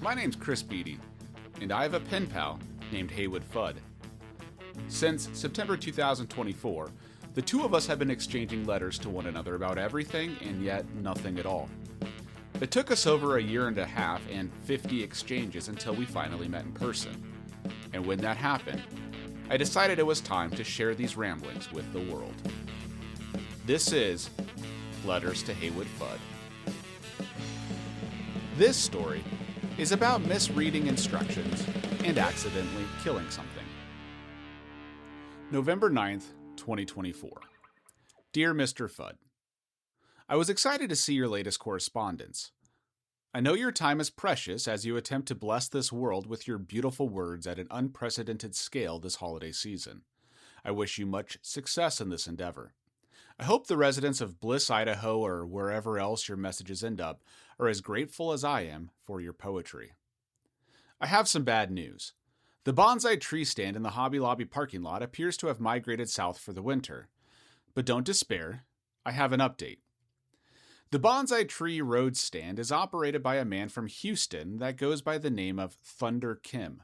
My name's Chris Beatty, and I have a pen pal named Haywood Fudd. Since September 2024, the two of us have been exchanging letters to one another about everything and yet nothing at all. It took us over a year and a half and 50 exchanges until we finally met in person. And when that happened, I decided it was time to share these ramblings with the world. This is Letters to Haywood Fudd. This story is about misreading instructions and accidentally killing something. November 9th, 2024. Dear Mr. Fudd, I was excited to see your latest correspondence. I know your time is precious as you attempt to bless this world with your beautiful words at an unprecedented scale this holiday season. I wish you much success in this endeavor. I hope the residents of Bliss, Idaho, or wherever else your messages end up are as grateful as I am for your poetry. I have some bad news. The bonsai tree stand in the Hobby Lobby parking lot appears to have migrated south for the winter. But don't despair, I have an update. The Bonsai Tree Road stand is operated by a man from Houston that goes by the name of Thunder Kim.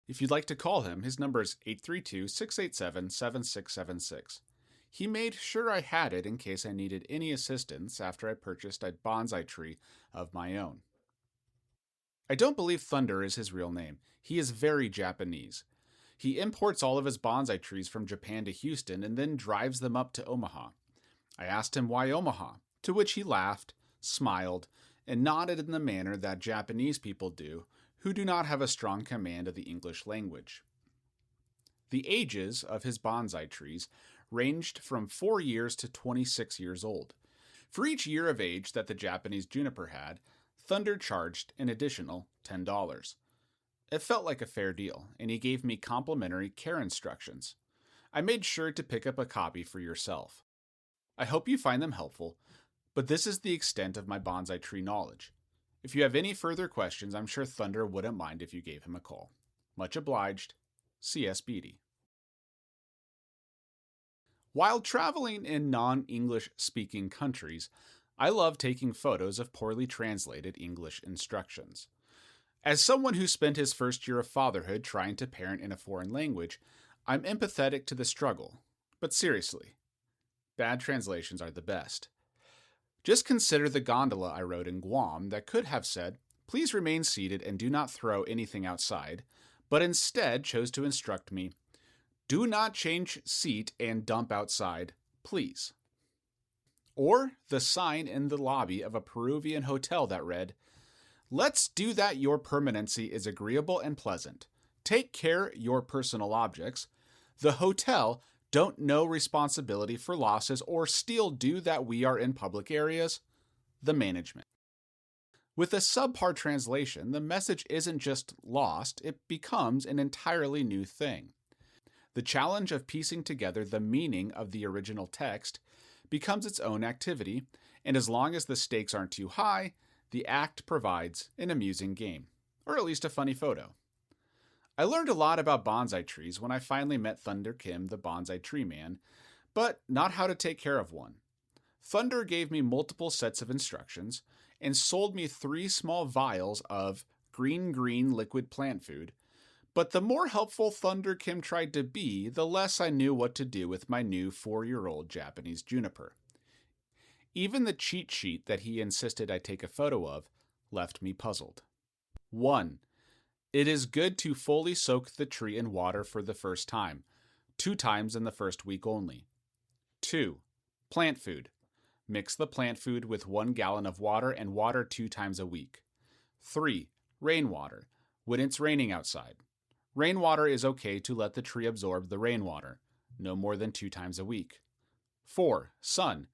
If you'd like to call him, his number is 832-687-7676. He made sure I had it in case I needed any assistance after I purchased a bonsai tree of my own. I don't believe Thunder is his real name. He is very Japanese. He imports all of his bonsai trees from Japan to Houston and then drives them up to Omaha. I asked him why Omaha, to which he laughed, smiled, and nodded in the manner that Japanese people do who do not have a strong command of the English language. The ages of his bonsai trees ranged from 4 years to 26 years old. For each year of age that the Japanese juniper had, Thunder charged an additional $10. It felt like a fair deal, and he gave me complimentary care instructions. I made sure to pick up a copy for yourself. I hope you find them helpful, but this is the extent of my bonsai tree knowledge. If you have any further questions, I'm sure Thunder wouldn't mind if you gave him a call. Much obliged, C.S. Beatty. While traveling in non-English speaking countries, I love taking photos of poorly translated English instructions. As someone who spent his first year of fatherhood trying to parent in a foreign language, I'm empathetic to the struggle. But seriously, bad translations are the best. Just consider the gondola I rode in Guam that could have said, "Please remain seated and do not throw anything outside," but instead chose to instruct me, "Do not change seat and dump outside, please." Or the sign in the lobby of a Peruvian hotel that read, "Let's do that your permanency is agreeable and pleasant. Take care your personal objects. The hotel don't know responsibility for losses or still do that we are in public areas. The management." With a subpar translation, the message isn't just lost, it becomes an entirely new thing. The challenge of piecing together the meaning of the original text becomes its own activity, and as long as the stakes aren't too high, the act provides an amusing game, or at least a funny photo. I learned a lot about bonsai trees when I finally met Thunder Kim, the bonsai tree man, but not how to take care of one. Thunder gave me multiple sets of instructions and sold me 3 small vials of green liquid plant food, but the more helpful Thunder Kim tried to be, the less I knew what to do with my new 4-year-old Japanese juniper. Even the cheat sheet that he insisted I take a photo of left me puzzled. 1. It is good to fully soak the tree in water for the first time, 2 times in the first week only. 2. Plant food. Mix the plant food with 1 gallon of water and water 2 times a week. 3. Rainwater. When it's raining outside. Rainwater is okay to let the tree absorb the rainwater, no more than 2 times a week. 4. Sun.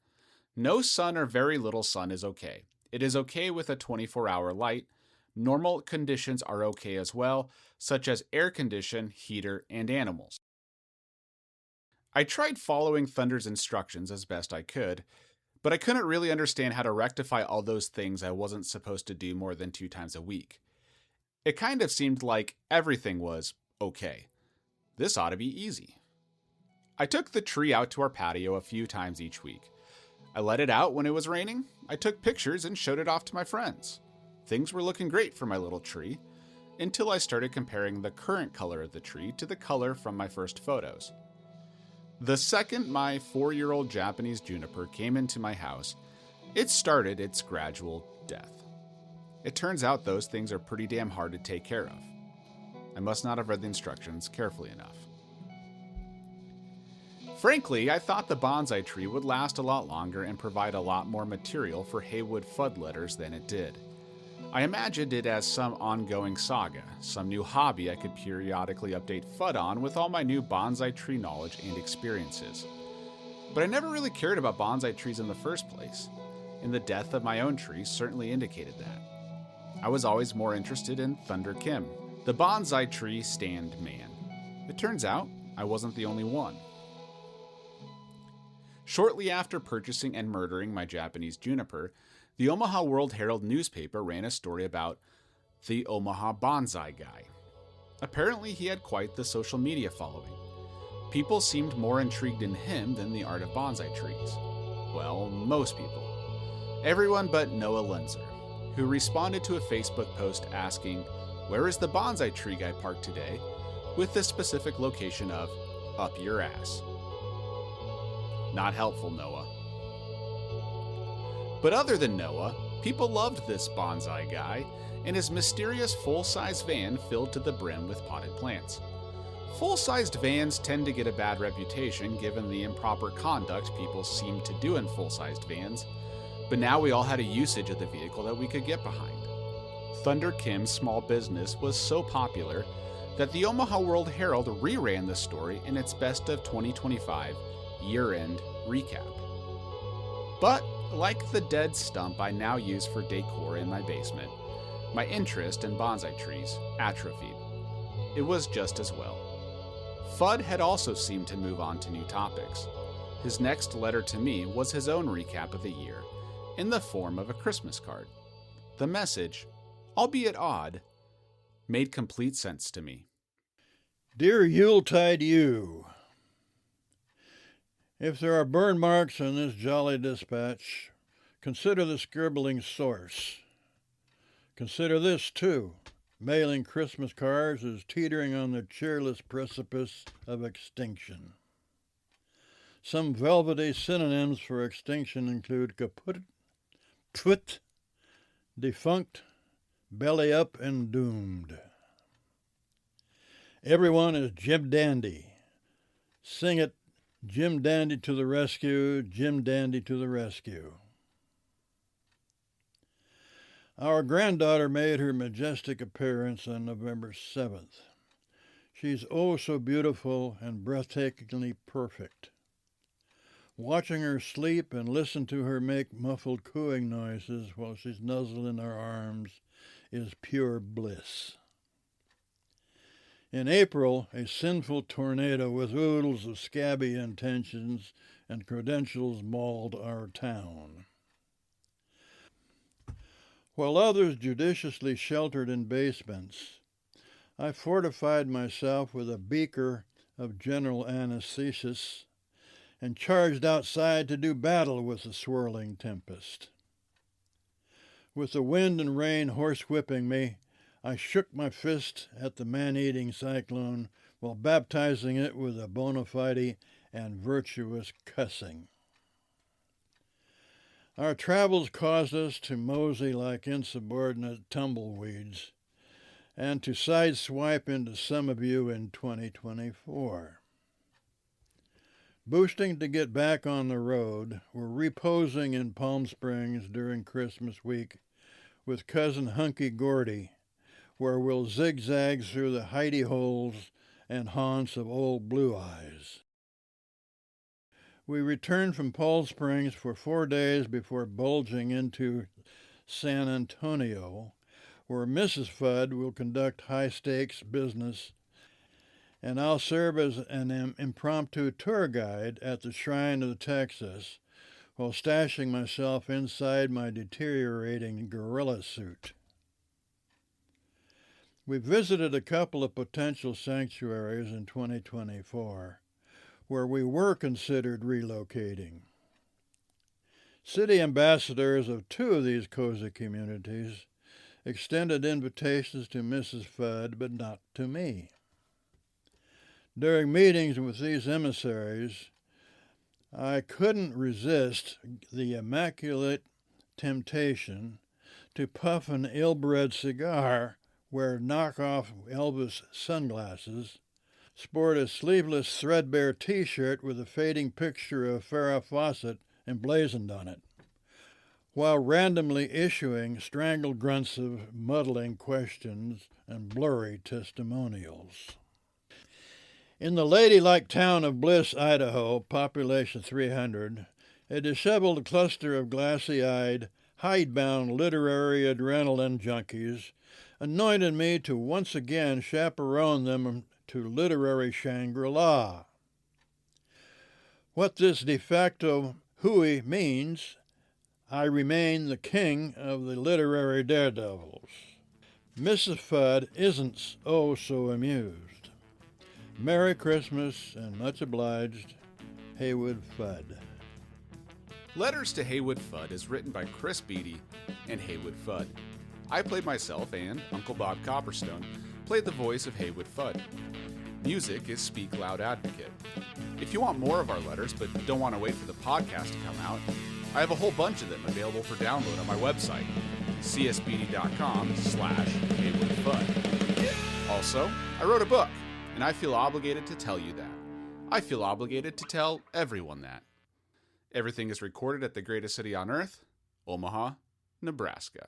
No sun or very little sun is okay. It is okay with a 24-hour light. Normal conditions are okay as well, such as air condition, heater, and animals. I tried following Thunder's instructions as best I could, but I couldn't really understand how to rectify all those things I wasn't supposed to do more than 2 times a week. It kind of seemed like everything was okay. This ought to be easy. I took the tree out to our patio a few times each week. I let it out when it was raining. I took pictures and showed it off to my friends. Things were looking great for my little tree, until I started comparing the current color of the tree to the color from my first photos. The second my 4-year-old Japanese juniper came into my house, it started its gradual death. It turns out those things are pretty damn hard to take care of. I must not have read the instructions carefully enough. Frankly, I thought the bonsai tree would last a lot longer and provide a lot more material for Haywood Fudd letters than it did. I imagined it as some ongoing saga, some new hobby I could periodically update Fudd on with all my new bonsai tree knowledge and experiences. But I never really cared about bonsai trees in the first place, and the death of my own tree certainly indicated that. I was always more interested in Thunder Kim, the bonsai tree stand man. It turns out I wasn't the only one. Shortly after purchasing and murdering my Japanese juniper, the Omaha World Herald newspaper ran a story about the Omaha Bonsai guy. Apparently, he had quite the social media following. People seemed more intrigued in him than the art of bonsai trees. Well, most people. Everyone but Noah Lenzer, who responded to a Facebook post asking, "Where is the bonsai tree guy parked today?" with the specific location of up your ass. Not helpful, Noah. But other than Noah, people loved this bonsai guy and his mysterious full-size van filled to the brim with potted plants. Full-sized vans tend to get a bad reputation given the improper conduct people seem to do in full-sized vans, but now we all had a usage of the vehicle that we could get behind. Thunder Kim's small business was so popular that the Omaha World Herald reran the story in its Best of 2025 year-end recap. But like the dead stump I now use for decor in my basement, my interest in bonsai trees atrophied. It was just as well. Fudd had also seemed to move on to new topics. His next letter to me was his own recap of the year, in the form of a Christmas card. The message, albeit odd, made complete sense to me. Dear Yuletide You, if there are burn marks on this jolly dispatch, consider the scribbling source. Consider this, too. Mailing Christmas cards is teetering on the cheerless precipice of extinction. Some velvety synonyms for extinction include kaput, put, defunct, belly up, and doomed. Everyone is Jim Dandy. Sing it, Jim Dandy to the rescue, Jim Dandy to the rescue. Our granddaughter made her majestic appearance on November 7th. She's oh so beautiful and breathtakingly perfect. Watching her sleep and listen to her make muffled cooing noises while she's nuzzled in our arms is pure bliss. In April, a sinful tornado with oodles of scabby intentions and credentials mauled our town. While others judiciously sheltered in basements, I fortified myself with a beaker of general anesthesis and charged outside to do battle with the swirling tempest. With the wind and rain horsewhipping me, I shook my fist at the man-eating cyclone while baptizing it with a bona fide and virtuous cussing. Our travels caused us to mosey like insubordinate tumbleweeds and to sideswipe into some of you in 2024. Boosting to get back on the road, we're reposing in Palm Springs during Christmas week with cousin Hunky Gordy, where we'll zigzag through the hidey holes and haunts of old Blue Eyes. We returned from Palm Springs for 4 days before bulging into San Antonio, where Mrs. Fudd will conduct high-stakes business, and I'll serve as an impromptu tour guide at the Shrine of Texas while stashing myself inside my deteriorating gorilla suit. We visited a couple of potential sanctuaries in 2024 where we were considered relocating. City ambassadors of 2 of these cozy communities extended invitations to Mrs. Fudd, but not to me. During meetings with these emissaries, I couldn't resist the immaculate temptation to puff an ill-bred cigar, wear knockoff Elvis sunglasses, sport a sleeveless threadbare T-shirt with a fading picture of Farrah Fawcett emblazoned on it, while randomly issuing strangled grunts of muddling questions and blurry testimonials. In the ladylike town of Bliss, Idaho, population 300, a disheveled cluster of glassy-eyed, hidebound literary adrenaline junkies anointed me to once again chaperone them to literary Shangri-La. What this de facto hooey means, I remain the king of the literary daredevils. Mrs. Fudd isn't oh so amused. Merry Christmas and much obliged, Haywood Fudd. Letters to Haywood Fudd is written by Chris Beatty and Haywood Fudd. I played myself, and Uncle Bob Copperstone played the voice of Haywood Fudd. Music is Speak Loud Advocate. If you want more of our letters but don't want to wait for the podcast to come out, I have a whole bunch of them available for download on my website, csbd.com/HaywoodFudd. Also, I wrote a book, and I feel obligated to tell you that. I feel obligated to tell everyone that. Everything is recorded at the greatest city on earth, Omaha, Nebraska.